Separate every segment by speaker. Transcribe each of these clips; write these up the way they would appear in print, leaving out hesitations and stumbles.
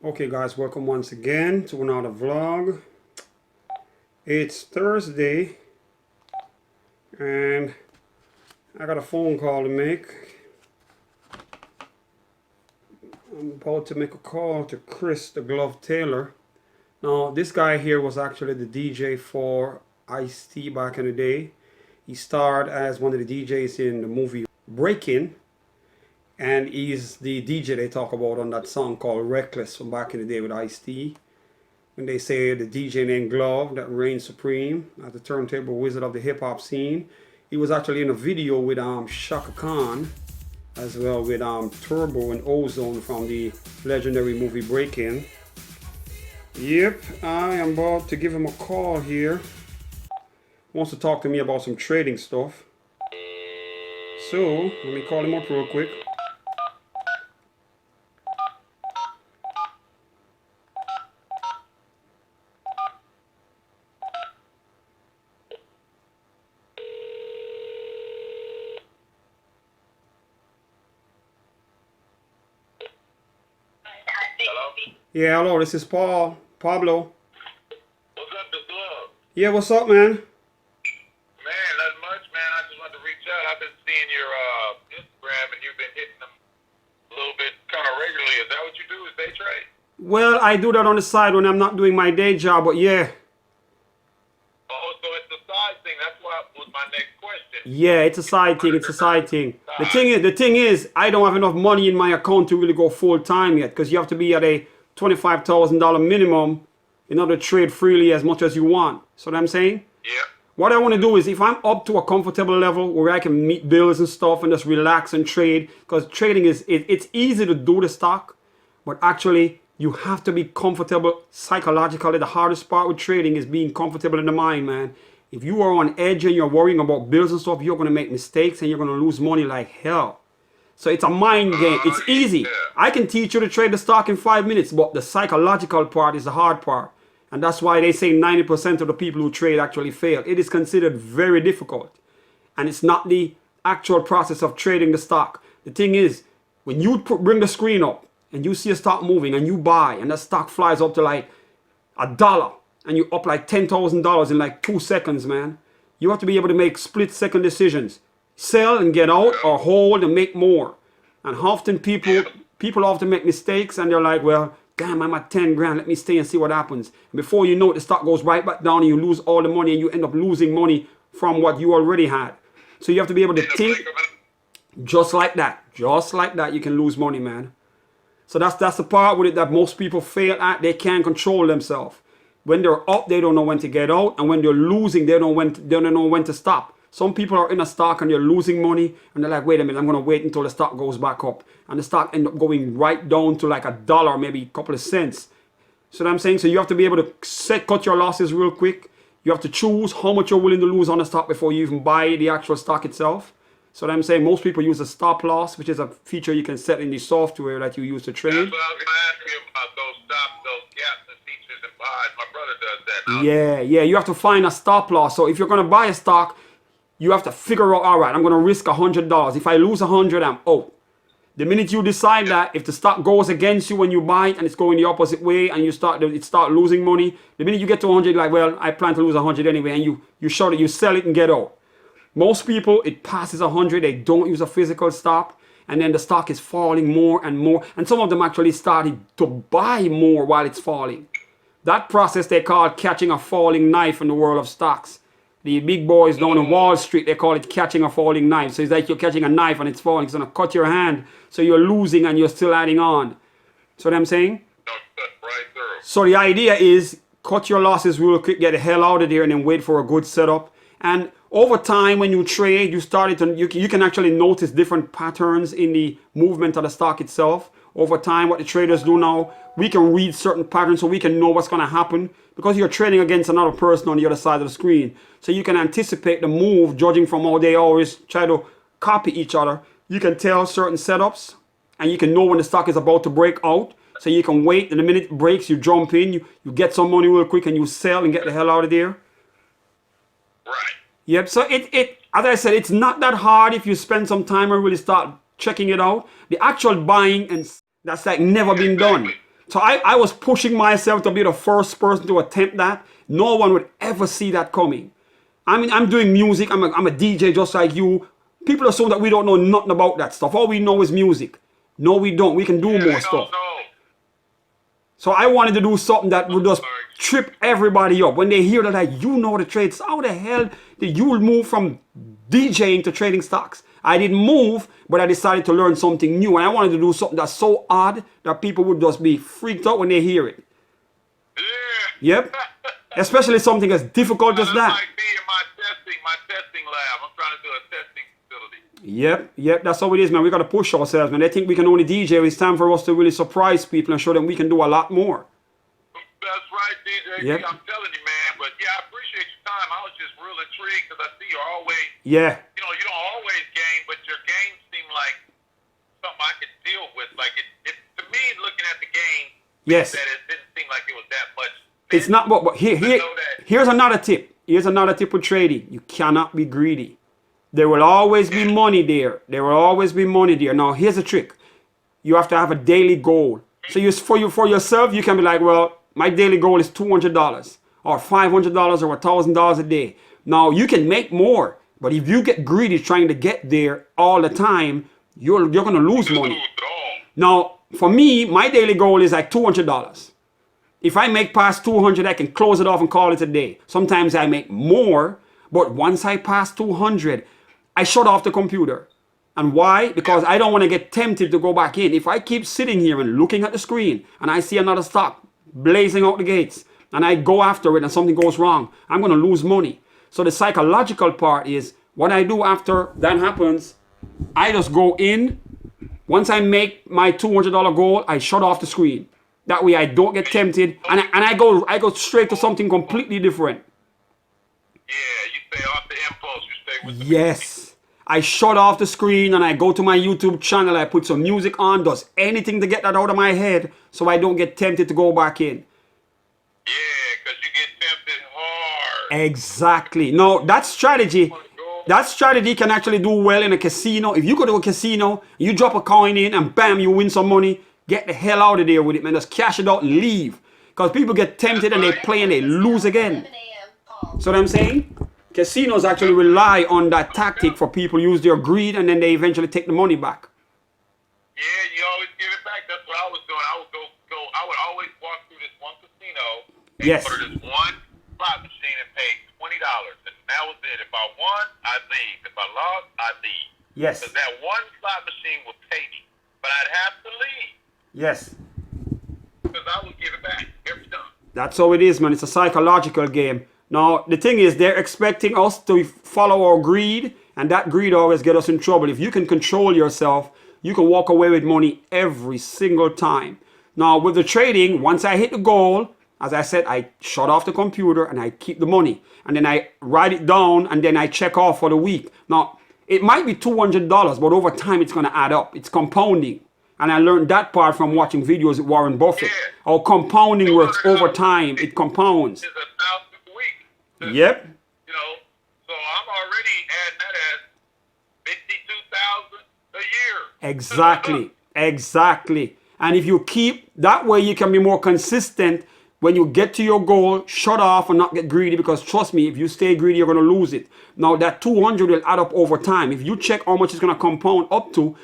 Speaker 1: Okay guys, welcome once again to another vlog. It's Thursday and I got a phone call to make. I'm about to make a call to Chris the Glove Tailor. Now this guy here was actually the DJ for Ice-T back in the day. He starred as one of the DJs in the movie Breakin, and he's the DJ they talk about on that song called Reckless from back in the day with Ice-T. When they say the DJ named Glove that reigned supreme as the turntable wizard of the hip hop scene. He was actually in a video with Shaka Khan, as well with Turbo and Ozone from the legendary movie Breakin. Yep, I am about to give him a call here. Wants to talk to me about some trading stuff. So let me call him up real quick.
Speaker 2: Hello?
Speaker 1: Yeah, hello, this is Pablo.
Speaker 2: What's up, Mr. Love?
Speaker 1: Yeah, what's up, man?
Speaker 2: Man, nothing much, man. I just wanted to reach out. I've been seeing your Instagram, and you've been hitting them a little bit kind of regularly. Is that what you do? Is day trade?
Speaker 1: Well, I do that on the side when I'm not doing my day job, but yeah.
Speaker 2: Oh, so it's a side thing. That's what was my next question.
Speaker 1: Yeah, it's a side thing. It's a side thing. The thing is, I don't have enough money in my account to really go full time yet, because you have to be at a $25,000 minimum in order to trade freely as much as you want. So what I'm saying?
Speaker 2: Yeah.
Speaker 1: What I want to do is, if I'm up to a comfortable level where I can meet bills and stuff and just relax and trade, because trading is it's easy to do the stock, but actually you have to be comfortable psychologically. The hardest part with trading is being comfortable in the mind, man. If you are on edge and you're worrying about bills and stuff, you're going to make mistakes and you're going to lose money like hell. So it's a mind game. It's easy.
Speaker 2: Yeah.
Speaker 1: I can teach you to trade the stock in 5 minutes, but the psychological part is the hard part. And that's why they say 90% of the people who trade actually fail. It is considered very difficult. And it's not the actual process of trading the stock. The thing is, when you bring the screen up and you see a stock moving and you buy and that stock flies up to like $1 and you up like $10,000 in like 2 seconds, man. You have to be able to make split-second decisions. Sell and get out, or hold and make more. And often people often make mistakes and they're like, well, damn, I'm at 10 grand, let me stay and see what happens. And before you know it, the stock goes right back down and you lose all the money and you end up losing money from what you already had. So you have to be able to think just like that. Just like that, you can lose money, man. So that's the part with it that most people fail at. They can't control themselves. When they're up, they don't know when to get out. And when they're losing, they don't know when to stop. Some people are in a stock and they're losing money and they're like, wait a minute, I'm going to wait until the stock goes back up. And the stock end up going right down to like $1, maybe a couple of cents. So what I'm saying, so you have to be able to cut your losses real quick. You have to choose how much you're willing to lose on the stock before you even buy the actual stock itself. So what I'm saying, most people use a stop loss, which is a feature you can set in the software that you use to trade.
Speaker 2: That's what I was going to ask you about, those stops, those gaps and features and buys. My brother does that.
Speaker 1: Yeah, you have to find a stop loss. So if you're going to buy a stock, you have to figure out, all right, I'm going to risk $100. If I lose 100, I'm out. The minute you decide that, if the stock goes against you when you buy it and it's going the opposite way and you start losing money, the minute you get to 100, like, well, I plan to lose 100 anyway, and you short it, you sell it and get out. Most people, it passes 100, they don't use a physical stop, and then the stock is falling more and more, and some of them actually started to buy more while it's falling. That process they call catching a falling knife in the world of stocks. The big boys down on Wall Street, they call it catching a falling knife. So it's like you're catching a knife and it's falling. It's going to cut your hand. So you're losing and you're still adding on. So what I'm saying?
Speaker 2: Right through.
Speaker 1: So the idea is cut your losses real quick, get the hell out of there, and then wait for a good setup. And over time, when you trade, you can actually notice different patterns in the movement of the stock itself. Over time, what the traders do now, we can read certain patterns so we can know what's going to happen, because you're trading against another person on the other side of the screen. So you can anticipate the move, judging from how they always try to copy each other. You can tell certain setups, and you can know when the stock is about to break out. So you can wait, and the minute it breaks, you jump in, you get some money real quick, and you sell and get the hell out of there.
Speaker 2: Right.
Speaker 1: Yep, so as I said, it's not that hard if you spend some time and really start checking it out. The actual buying, and that's like never been done. So I was pushing myself to be the first person to attempt that. No one would ever see that coming. I mean, I'm doing music. I'm a DJ just like you. People assume that we don't know nothing about that stuff. All we know is music. No, we don't. We can do more stuff. So I wanted to do something that would just trip everybody up. When they hear that, like, you know the trades, how the hell did you move from DJing to trading stocks? I didn't move, but I decided to learn something new. And I wanted to do something that's so odd that people would just be freaked out when they hear it.
Speaker 2: Yeah.
Speaker 1: Yep. Especially something as difficult as that.
Speaker 2: Like me in my testing lab. I'm trying to do a testing facility.
Speaker 1: Yep, that's how it is, man. We got to push ourselves, man. They think we can only DJ. It's time for us to really surprise people and show them we can do a lot more.
Speaker 2: That's right, DJ.
Speaker 1: Yep.
Speaker 2: I'm telling you, man. But yeah, I appreciate your time. I was just real intrigued because I see you're always,
Speaker 1: Yeah.
Speaker 2: you know, you don't always game, but your games seem like something I could deal with. Like it to me, looking at the game,
Speaker 1: Yes.
Speaker 2: that it didn't seem like it was that much.
Speaker 1: It's not, but here's another tip. Here's another tip with trading. You cannot be greedy. There will always be money there. There will always be money there. Now, here's a trick. You have to have a daily goal. So for yourself, you can be like, well, my daily goal is $200 or $500 or $1,000 a day. Now, you can make more, but if you get greedy trying to get there all the time, you're going to lose money. Now, for me, my daily goal is like $200. If I make past 200, I can close it off and call it a day. Sometimes I make more, but once I pass 200, I shut off the computer. And why? Because I don't want to get tempted to go back in. If I keep sitting here and looking at the screen and I see another stock blazing out the gates and I go after it and something goes wrong, I'm going to lose money. So the psychological part is what I do after that happens, I just go in. Once I make my $200 goal, I shut off the screen. That way I don't get tempted and I go straight to something completely different.
Speaker 2: Yeah, you stay off the impulse. You stay with the
Speaker 1: Yes. I shut off the screen and I go to my YouTube channel. I put some music on, does anything to get that out of my head so I don't get tempted to go back in.
Speaker 2: Yeah, because you get tempted hard.
Speaker 1: Exactly. No, that strategy can actually do well in a casino. If you go to a casino, you drop a coin in and bam, you win some money. Get the hell out of there with it, man. Just cash it out and leave. Because people get tempted and they play and they lose again. So what I'm saying? Casinos actually rely on that tactic for people to use their greed and then they eventually take the money back.
Speaker 2: Yeah, you always give it back. That's what I was doing. I would I would always walk through this one casino and
Speaker 1: Yes.
Speaker 2: go to this one slot machine and pay $20. And that was it. If I won, I'd leave. If I lost, I'd leave.
Speaker 1: Yes.
Speaker 2: Because that one slot machine would pay me. But I'd have to leave.
Speaker 1: Yes.
Speaker 2: Because I would give it back every time.
Speaker 1: That's how it is, man. It's a psychological game. Now, the thing is, they're expecting us to follow our greed, and that greed always gets us in trouble. If you can control yourself, you can walk away with money every single time. Now, with the trading, once I hit the goal, as I said, I shut off the computer and I keep the money. And then I write it down and then I check off for the week. Now, it might be $200, but over time it's going to add up. It's compounding. And I learned that part from watching videos with Warren Buffett.
Speaker 2: Yeah.
Speaker 1: How compounding works over time. It compounds.
Speaker 2: It's $1,000 a week.
Speaker 1: Yep.
Speaker 2: You know, so I'm already adding that as 52,000 a year.
Speaker 1: Exactly. Exactly. And if you keep that way, you can be more consistent. When you get to your goal, shut off and not get greedy, because trust me, if you stay greedy, you're going to lose it. Now that 200 will add up over time. If you check how much it's going to compound up to,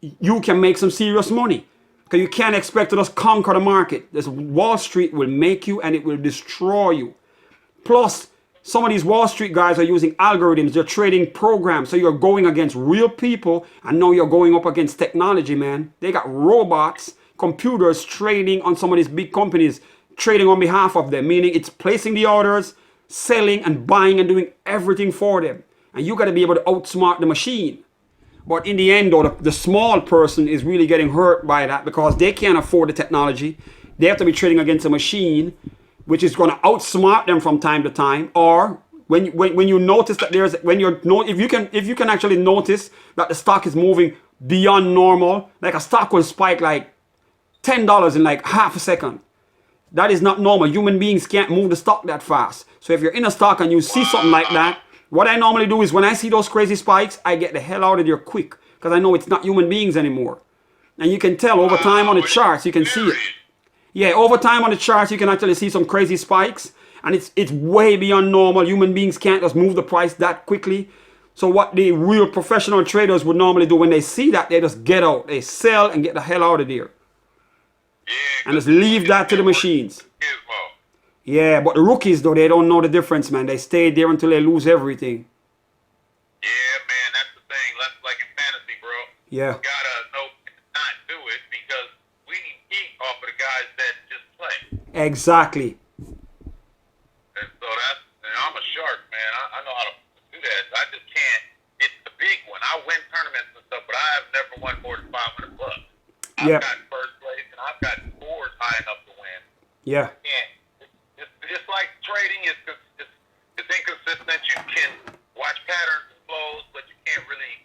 Speaker 1: you can make some serious money. Because you can't expect to just conquer the market. This Wall Street will make you and it will destroy you. Plus, some of these Wall Street guys are using algorithms. They're trading programs. So you're going against real people, and now you're going up against technology, man. They got robots, computers trading on some of these big companies, trading on behalf of them, meaning it's placing the orders, selling and buying and doing everything for them. And you got to be able to outsmart the machine. But in the end, though, the small person is really getting hurt by that because they can't afford the technology. They have to be trading against a machine, which is going to outsmart them from time to time. Or when you notice that if you can actually notice that the stock is moving beyond normal, like a stock will spike like $10 in like half a second. That is not normal. Human beings can't move the stock that fast. So if you're in a stock and you see something like that, what I normally do is when I see those crazy spikes, I get the hell out of there quick because I know it's not human beings anymore. And you can tell over time on the charts, you can see it. Yeah, over time on the charts, you can actually see some crazy spikes. And it's way beyond normal. Human beings can't just move the price that quickly. So what the real professional traders would normally do when they see that, they just get out. They sell and get the hell out of there.
Speaker 2: Yeah,
Speaker 1: And just leave that to the machines. Yeah, but the rookies, though, they don't know the difference, man. They stay there until they lose everything.
Speaker 2: Yeah, man, that's the thing. That's like in fantasy, bro.
Speaker 1: Yeah.
Speaker 2: You gotta know not do it because we eat off of the guys that just play.
Speaker 1: Exactly.
Speaker 2: And so and I'm a shark, man. I know how to do that. I just can't get the big one. I win tournaments and stuff, but I have never won more than $500 bucks. I've got first place and I've got scores high enough to win.
Speaker 1: Yeah.
Speaker 2: And just like trading is it's inconsistent. You can watch patterns and flows, but you can't really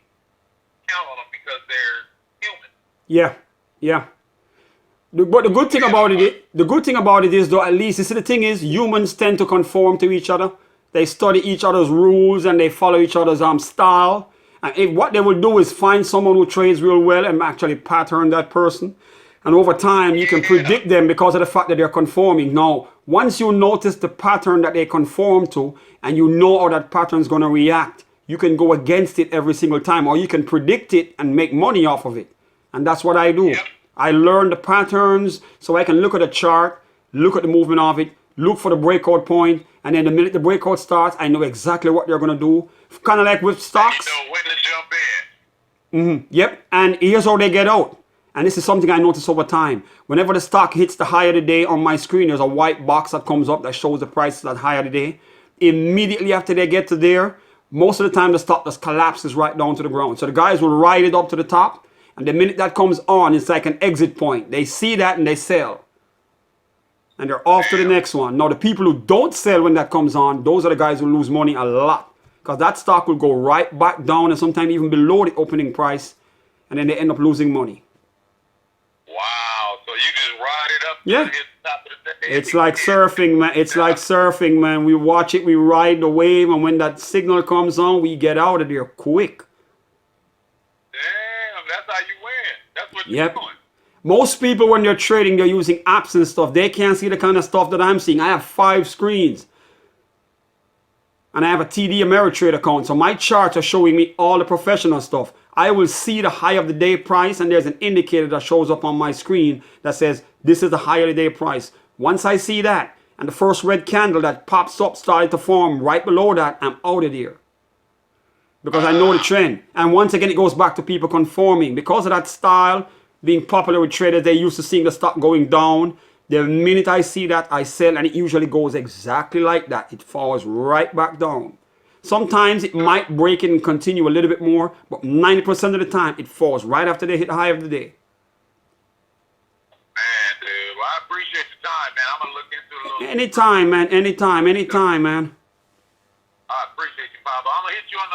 Speaker 2: count on them because they're human.
Speaker 1: Yeah. Yeah. But the good thing about it is though, at least, you see, the thing is, humans tend to conform to each other. They study each other's rules and they follow each other's style. And what they will do is find someone who trades real well and actually pattern that person. And over time, you can predict them because of the fact that they're conforming. Now, once you notice the pattern that they conform to and you know how that pattern is going to react, you can go against it every single time, or you can predict it and make money off of it. And that's what I do. Yep. I learn the patterns so I can look at the chart, look at the movement of it, look for the breakout point, and then the minute the breakout starts, I know exactly what they're going to do. Kind of like with stocks.
Speaker 2: You know when to jump in.
Speaker 1: Yep, and here's how they get out. And this is something I notice over time. Whenever the stock hits the high of the day on my screen, there's a white box that comes up that shows the price at high of the day. Immediately after they get to there, most of the time the stock just collapses right down to the ground. So the guys will ride it up to the top. And the minute that comes on, it's like an exit point. They see that and they sell. And they're off to the next one. Now, the people who don't sell when that comes on, those are the guys who lose money a lot. Because that stock will go right back down and sometimes even below the opening price. And then they end up losing money.
Speaker 2: Wow. So you just ride it up
Speaker 1: yeah.
Speaker 2: to the top of the day.
Speaker 1: It's like surfing, man. It's like surfing, man. We watch it, we ride the wave, and when that signal comes on, we get out of there quick.
Speaker 2: That's how you win. That's what you're doing.
Speaker 1: Most people, when they're trading, they're using apps and stuff. They can't see the kind of stuff that I'm seeing. I have 5 screens. And I have a TD Ameritrade account. So my charts are showing me all the professional stuff. I will see the high of the day price, and there's an indicator that shows up on my screen that says, this is the high of the day price. Once I see that, and the first red candle that pops up started to form right below that, I'm out of there. Because I know the trend. And once again, it goes back to people conforming. Because of that style being popular with traders, they're used to seeing the stock going down. The minute I see that, I sell, and it usually goes exactly like that. It falls right back down. Sometimes it might break it and continue a little bit more, but 90% of the time, it falls right after they hit the high of the day.
Speaker 2: Man, dude, well, I appreciate your time, man. I'm going to look into it a little bit.
Speaker 1: Anytime, man. Anytime, man.
Speaker 2: I appreciate you, Papa. I'm going to hit you on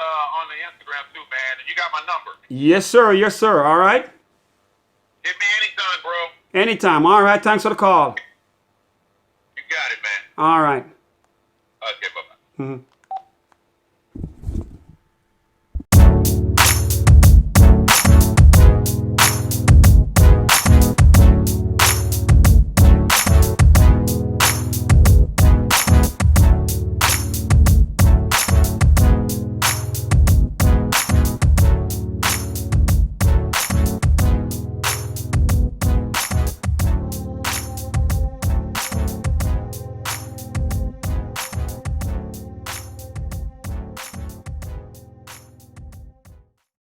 Speaker 2: the Instagram too, man. And you got my number.
Speaker 1: Yes, sir. Yes, sir. All right.
Speaker 2: Hit me anytime, bro.
Speaker 1: Anytime. All right. Thanks for the call.
Speaker 2: You got it, man.
Speaker 1: All right.
Speaker 2: Okay, bye-bye.